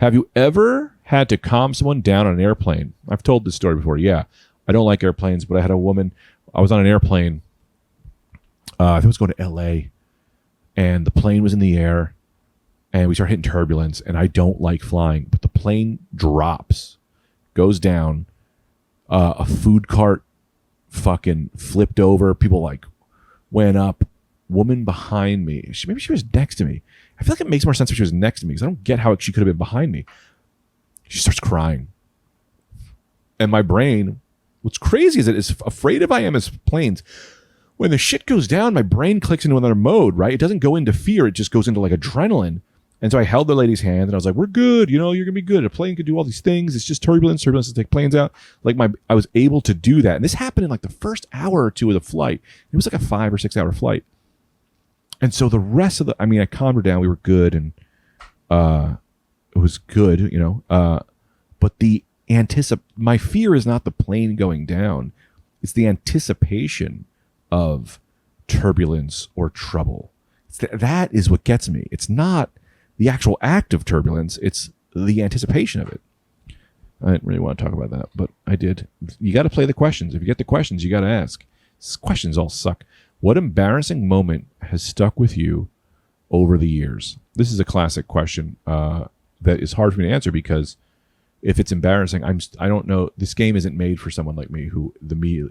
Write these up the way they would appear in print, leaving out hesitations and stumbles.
Have you ever had to calm someone down on an airplane? I've told this story before. Yeah. I don't like airplanes, but I had a woman. I was on an airplane. I think I was going to L.A., and the plane was in the air, and we started hitting turbulence, and I don't like flying, but the plane drops, goes down, a food cart fucking flipped over, people like went up, woman behind me, maybe she was next to me. I feel like it makes more sense if she was next to me, because I don't get how she could have been behind me. She starts crying. And my brain, what's crazy is that as afraid as I am as planes, when the shit goes down, my brain clicks into another mode, right? It doesn't go into fear. It just goes into like adrenaline. And so I held the lady's hand and I was like, we're good. You know, you're going to be good. A plane could do all these things. It's just turbulence. Turbulence to take planes out. Like I was able to do that. And this happened in like the first hour or two of the flight. It was like a 5 or 6 hour flight. And so the rest of I calmed her down. We were good. And it was good, you know. But my fear is not the plane going down. It's the anticipation of turbulence or trouble. That is what gets me. It's not the actual act of turbulence. It's the anticipation of it. I didn't really want to talk about that, but I did. You got to play the questions. If you get the questions, you got to ask. These questions all suck. What embarrassing moment has stuck with you over the years? This is a classic question that is hard for me to answer, because if it's embarrassing, I don't know. This game isn't made for someone like me, who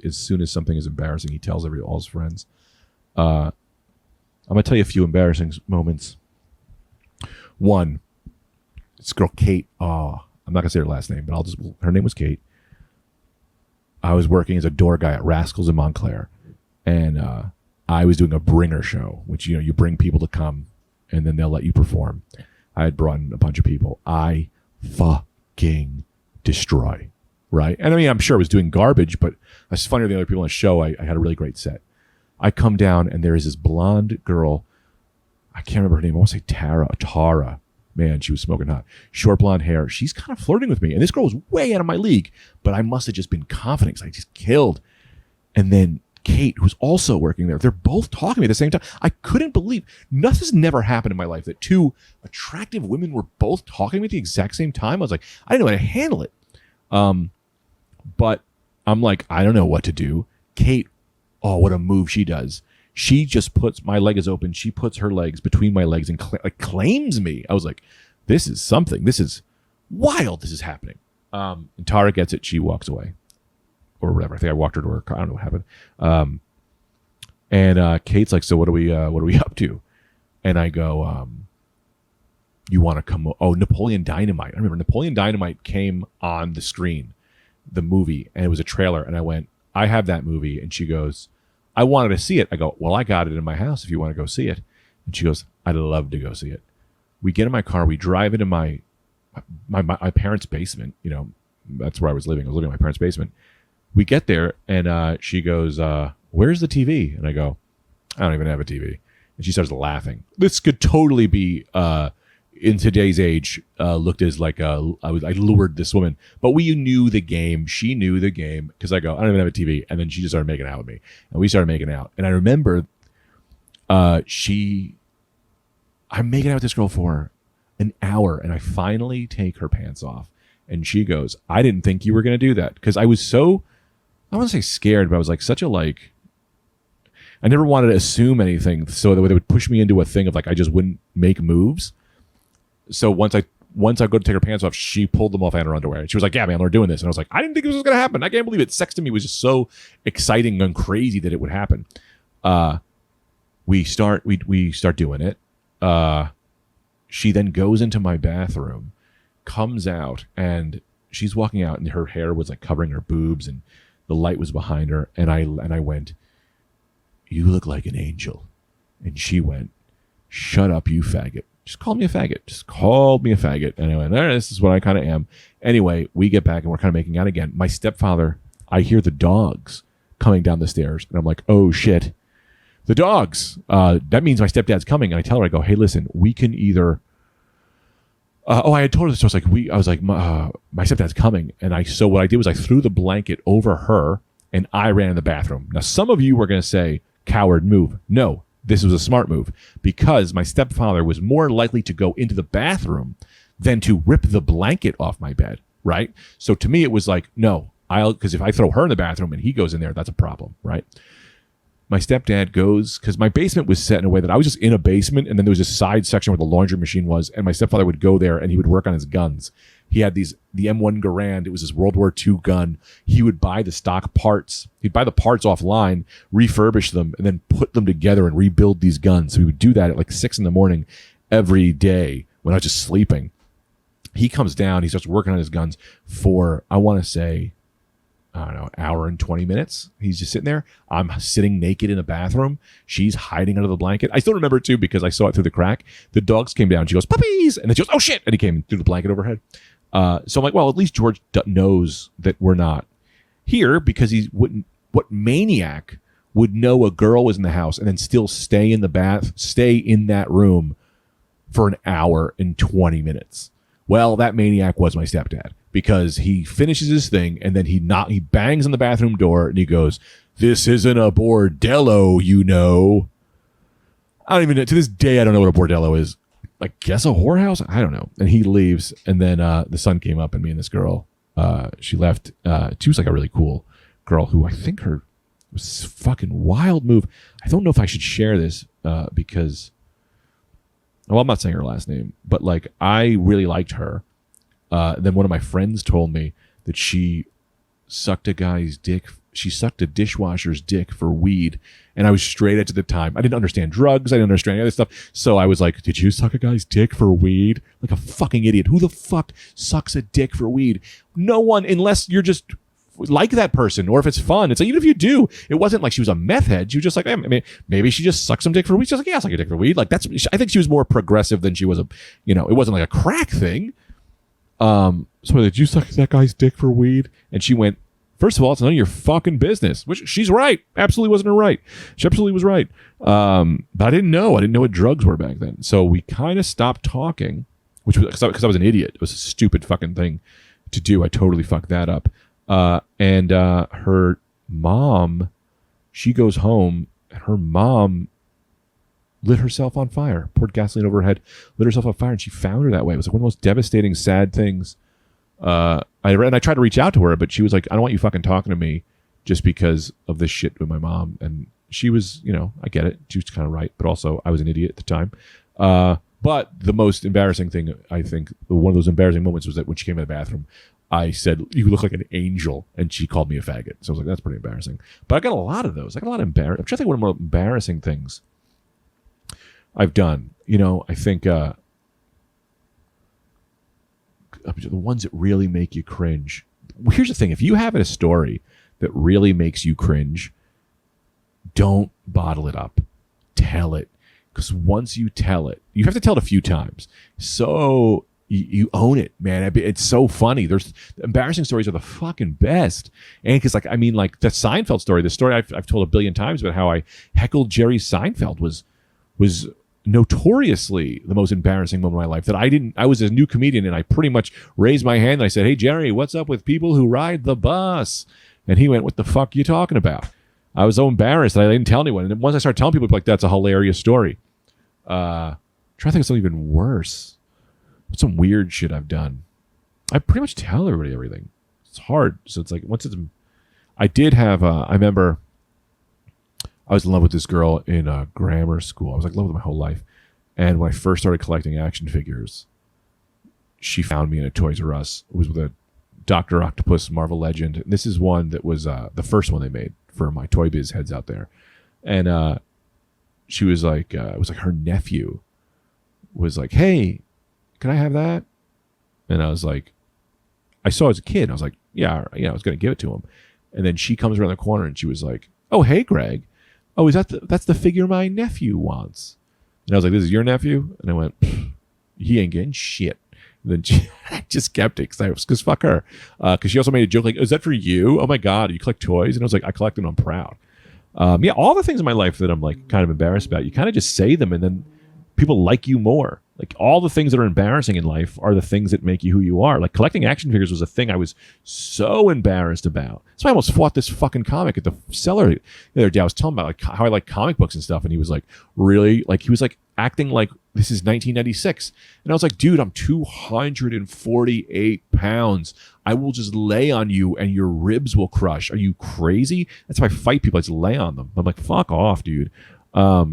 as soon as something is embarrassing, he tells all his friends. I'm gonna tell you a few embarrassing moments. One, this girl Kate. I'm not gonna say her last name, but her name was Kate. I was working as a door guy at Rascals in Montclair, and I was doing a bringer show, which you bring people to come, and then they'll let you perform. I had brought in a bunch of people. I fucking destroy, right? And I mean, I'm sure I was doing garbage, but it's funnier than the other people on the show. I had a really great set. I come down, and there is this blonde girl. I can't remember her name. I want to say Tara. Man, she was smoking hot. Short blonde hair. She's kind of flirting with me. And this girl was way out of my league, but I must have just been confident because I just killed. And then Kate, who's also working there, they're both talking to me at the same time. I couldn't believe, nothing's never happened in my life that two attractive women were both talking to me at the exact same time. I was like, I didn't know how to handle it. But I'm like, I don't know what to do. Kate, oh, what a move she does. She just puts, my leg is open. She puts her legs between my legs and claims me. I was like, this is something. This is wild. This is happening. And Tara gets it. She walks away or whatever. I think I walked her to her car. I don't know what happened. And Kate's like, so what are we up to? And I go, you want to come? Oh, Napoleon Dynamite. I remember Napoleon Dynamite came on the screen, the movie, and it was a trailer. And I went, I have that movie. And she goes, I wanted to see it. I go, well, I got it in my house if you want to go see it. And she goes, I'd love to go see it. We get in my car. We drive into my parents' basement. You know, that's where I was living. I was living in my parents' basement. We get there, and she goes, where's the TV? And I go, I don't even have a TV. And she starts laughing. This could totally be, in today's age, looked as like I lured this woman. But we knew the game. She knew the game, because I go, I don't even have a TV. And then she just started making out with me. And we started making out. And I remember I'm making out with this girl for an hour, and I finally take her pants off. And she goes, I didn't think you were going to do that. Because I was so, I don't want to say scared, but I was like such a I never wanted to assume anything, so that they would push me into a thing of like I just wouldn't make moves. So once I go to take her pants off, she pulled them off and her underwear. And she was like, yeah, man, we're doing this. And I was like, I didn't think this was going to happen. I can't believe it. Sex to me was just so exciting and crazy that it would happen. We start doing it. She then goes into my bathroom, comes out, and she's walking out, and her hair was like covering her boobs, and the light was behind her. And I went, you look like an angel. And she went, shut up, you faggot. Just called me a faggot. Just called me a faggot. And I went, this is what I kind of am. Anyway, we get back and we're kind of making out again. My stepfather, I hear the dogs coming down the stairs. And I'm like, oh, shit. The dogs. That means my stepdad's coming. And I tell her, I go, hey, listen, we can either... I had told her this. So I was like, my stepdad's coming. And so what I did was I threw the blanket over her and I ran in the bathroom. Now, some of you were going to say, coward move. No. This was a smart move, because my stepfather was more likely to go into the bathroom than to rip the blanket off my bed, right? So to me, it was like, no, because if I throw her in the bathroom and he goes in there, that's a problem, right? My stepdad goes, because my basement was set in a way that I was just in a basement, and then there was a side section where the laundry machine was, and my stepfather would go there and he would work on his guns. He had the M1 Garand. It was his World War II gun. He would buy the stock parts. He'd buy the parts offline, refurbish them, and then put them together and rebuild these guns. So he would do that at like 6 a.m. every day when I was just sleeping. He comes down. He starts working on his guns for, I want to say, I don't know, hour and 20 minutes. He's just sitting there. I'm sitting naked in the bathroom. She's hiding under the blanket. I still remember it too because I saw it through the crack. The dogs came down. She goes, puppies. And then she goes, oh shit. And he came through the blanket overhead. So I'm like, well, at least George knows that we're not here, because he wouldn't. What maniac would know a girl was in the house and then still stay in that room for an hour and 20 minutes? Well, that maniac was my stepdad, because he finishes his thing and then he bangs on the bathroom door and he goes, "This isn't a bordello, you know." I don't even know. To this day, I don't know what a bordello is. I guess a whorehouse? I don't know. And he leaves, and then the sun came up, and me and this girl, she left. She was like a really cool girl who I think her was fucking wild move. I don't know if I should share this because, well, I'm not saying her last name, but like I really liked her. Then one of my friends told me that she sucked a guy's dick. She sucked a dishwasher's dick for weed. And I was straight edge at the time. I didn't understand drugs. I didn't understand any other stuff. So I was like, did you suck a guy's dick for weed? Like a fucking idiot. Who the fuck sucks a dick for weed? No one, unless you're just like that person, or if it's fun. It's like, even if you do, it wasn't like she was a meth head. She was just like, I mean, maybe she just sucked some dick for weed. She's like, yeah, I suck a dick for weed. Like that's, I think she was more progressive than she was it wasn't like a crack thing. So did you suck that guy's dick for weed? And she went, first of all, it's none of your fucking business. Which she's right. Absolutely wasn't her right. She absolutely was right. But I didn't know. I didn't know what drugs were back then. So we kind of stopped talking, which was because I was an idiot. It was a stupid fucking thing to do. I totally fucked that up. And her mom, she goes home, and her mom lit herself on fire, poured gasoline over her head, lit herself on fire, and she found her that way. It was like one of the most devastating, sad things. I tried to reach out to her, but she was like, I don't want you fucking talking to me just because of this shit with my mom. And she was, I get it. She was kind of right, but also I was an idiot at the time. But the most embarrassing thing, I think, one of those embarrassing moments was that when she came in the bathroom, I said, "You look like an angel," and she called me a faggot. So I was like, that's pretty embarrassing. But I got a lot of those. I got a lot of I'm trying to think one of the more embarrassing things I've done. I think the ones that really make you cringe. Here's the thing. If you have a story that really makes you cringe, don't bottle it up. Tell it. Because once you tell it, you have to tell it a few times. So you own it, man. It's so funny. Embarrassing stories are the fucking best. And because, like the Seinfeld story, the story I've told a billion times about how I heckled Jerry Seinfeld was notoriously the most embarrassing moment of my life. I was a new comedian, and I pretty much raised my hand and I said, "Hey, Jerry, what's up with people who ride the bus?" And he went, "What the fuck are you talking about?" I was so embarrassed that I didn't tell anyone. And then once I started telling people, like, that's a hilarious story. Trying to think of something even worse. What's some weird shit I've done? I pretty much tell everybody everything. It's hard. So it's like, I did have, I remember I was in love with this girl in grammar school. I was like in love with her my whole life. And when I first started collecting action figures, she found me in a Toys R Us. It was with a Dr. Octopus Marvel Legend. And this is one that was the first one they made for my Toy Biz heads out there. And she was like, it was like her nephew was like, "Hey, can I have that?" And I was like, I saw as a kid, I was like, yeah, I was going to give it to him. And then she comes around the corner and she was like, "Oh, hey, Greg. Oh, that's the figure my nephew wants." And I was like, "This is your nephew?" And I went, "He ain't getting shit." And then she just kept it because fuck her. Because she also made a joke like, "Is that for you? Oh my God, you collect toys?" And I was like, "I collect them. I'm proud." Yeah, all the things in my life that I'm like kind of embarrassed about, you kind of just say them and then people like you more. Like all the things that are embarrassing in life are the things that make you who you are. Like collecting action figures was a thing I was so embarrassed about. So I almost fought this fucking comic at the cellar the other day. I was telling him about like how I like comic books and stuff, and he was like, "Really?" Like he was like acting like This is 1996. And I was like, dude, I'm 248 pounds. I will just lay on you and your ribs will crush. Are you crazy? That's how I fight people. I just lay on them. I'm like, fuck off, dude. Oh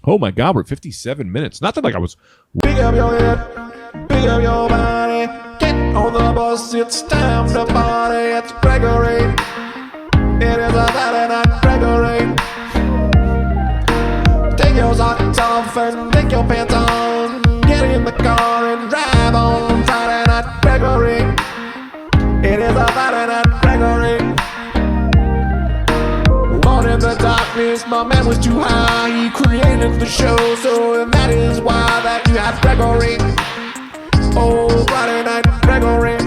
my God, we're at 57 minutes. Not that like I was... Pick up your head, pick up your body. Get on the bus, it's time to party. It's Gregory. It is a Saturday night, Gregory. Take your socks off and take your pants on. Get in the car and drive on Friday night, Gregory. It is a Friday night, Gregory. Born in the darkness, my man was too high. He created the show, so that is why that you have Gregory. Oh, Friday night, Gregory.